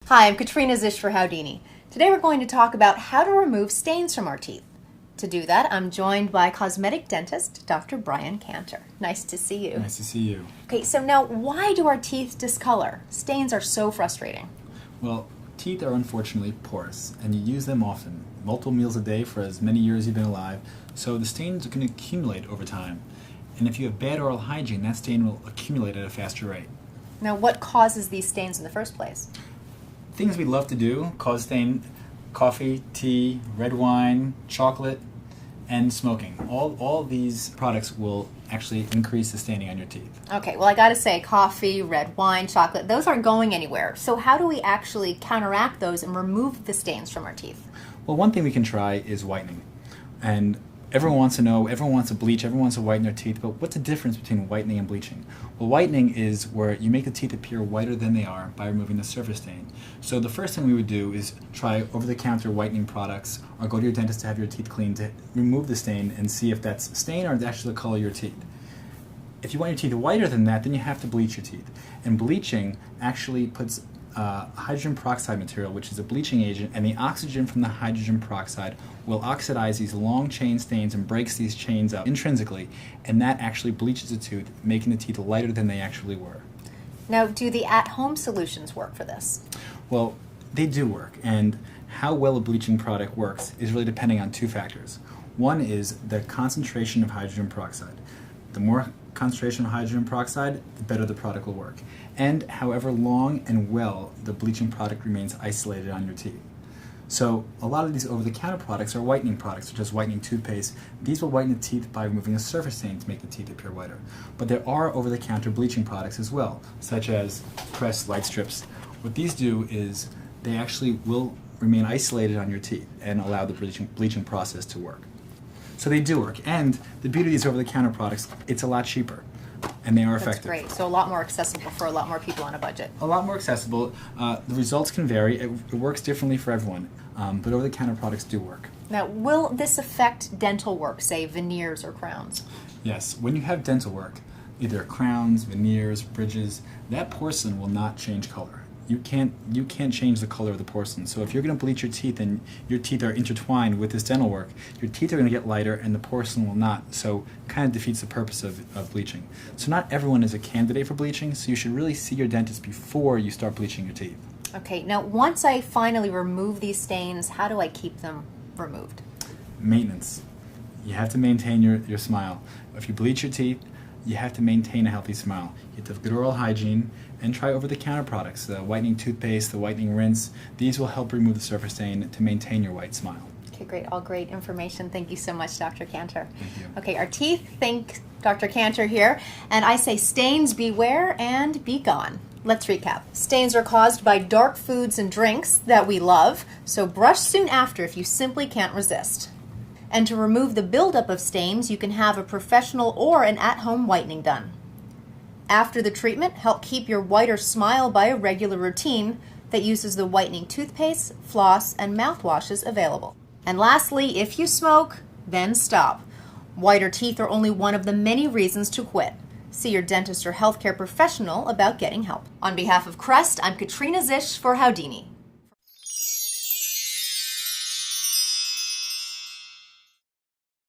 Hi, I'm Katrina Zish for Houdini. Today we're going to talk about how to remove stains from our teeth. To do that, I'm joined by cosmetic dentist, Dr. Brian Cantor. Nice to see you. Nice to see you. Okay, so now why do our teeth discolor? Stains are so frustrating. Well, teeth are unfortunately porous, and you use them often, multiple meals a day for as many years you've been alive, so the stains are going to accumulate over time. And if you have bad oral hygiene, that stain will accumulate at a faster rate. Now, what causes these stains in the first place? Things we love to do cause stain: coffee, tea, red wine, chocolate, and smoking. All these products will actually increase the staining on your teeth. Okay, well I gotta say, coffee, red wine, chocolate, those aren't going anywhere. So how do we actually counteract those and remove the stains from our teeth? Well, one thing we can try is whitening. And everyone wants to know, everyone wants to bleach, everyone wants to whiten their teeth, but what's the difference between whitening and bleaching? Well, whitening is where you make the teeth appear whiter than they are by removing the surface stain. So the first thing we would do is try over-the-counter whitening products, or go to your dentist to have your teeth cleaned to remove the stain and see if that's stain or actually the color of your teeth. If you want your teeth whiter than that, then you have to bleach your teeth. And bleaching actually puts hydrogen peroxide material, which is a bleaching agent, and the oxygen from the hydrogen peroxide will oxidize these long chain stains and breaks these chains up intrinsically, and that actually bleaches the tooth, making the teeth lighter than they actually were. Now, do the at-home solutions work for this? Well, they do work, and how well a bleaching product works is really depending on two factors. One is the concentration of hydrogen peroxide. The more concentration of hydrogen peroxide, the better the product will work. And however long and well the bleaching product remains isolated on your teeth. So a lot of these over-the-counter products are whitening products, such as whitening toothpaste. These will whiten the teeth by removing the surface stain to make the teeth appear whiter. But there are over-the-counter bleaching products as well, such as pressed light strips. What these do is they actually will remain isolated on your teeth and allow the bleaching process to work. So they do work, and the beauty of these over-the-counter products, it's a lot cheaper, and they are effective. That's great. So a lot more accessible for a lot more people on a budget. A lot more accessible. The results can vary. It works differently for everyone, but over-the-counter products do work. Now, will this affect dental work, say veneers or crowns? Yes, when you have dental work, either crowns, veneers, bridges, that porcelain will not change color. You can't change the color of the porcelain. So if you're going to bleach your teeth and your teeth are intertwined with this dental work, your teeth are going to get lighter and the porcelain will not. So it kind of defeats the purpose of bleaching. So not everyone is a candidate for bleaching, so you should really see your dentist before you start bleaching your teeth. Okay, now once I finally remove these stains, how do I keep them removed? Maintenance. You have to maintain your smile. If you bleach your teeth, you have to maintain a healthy smile. You have to have good oral hygiene and try over-the-counter products, the whitening toothpaste, the whitening rinse. These will help remove the surface stain to maintain your white smile. Okay, great. All great information. Thank you so much, Dr. Cantor. Thank you. Okay, our teeth thank Dr. Cantor here, and I say stains beware and be gone. Let's recap. Stains are caused by dark foods and drinks that we love, so brush soon after if you simply can't resist. And to remove the buildup of stains, you can have a professional or an at-home whitening done. After the treatment, help keep your whiter smile by a regular routine that uses the whitening toothpaste, floss, and mouthwashes available. And lastly, if you smoke, then stop. Whiter teeth are only one of the many reasons to quit. See your dentist or healthcare professional about getting help. On behalf of Crest, I'm Katrina Zish for Houdini.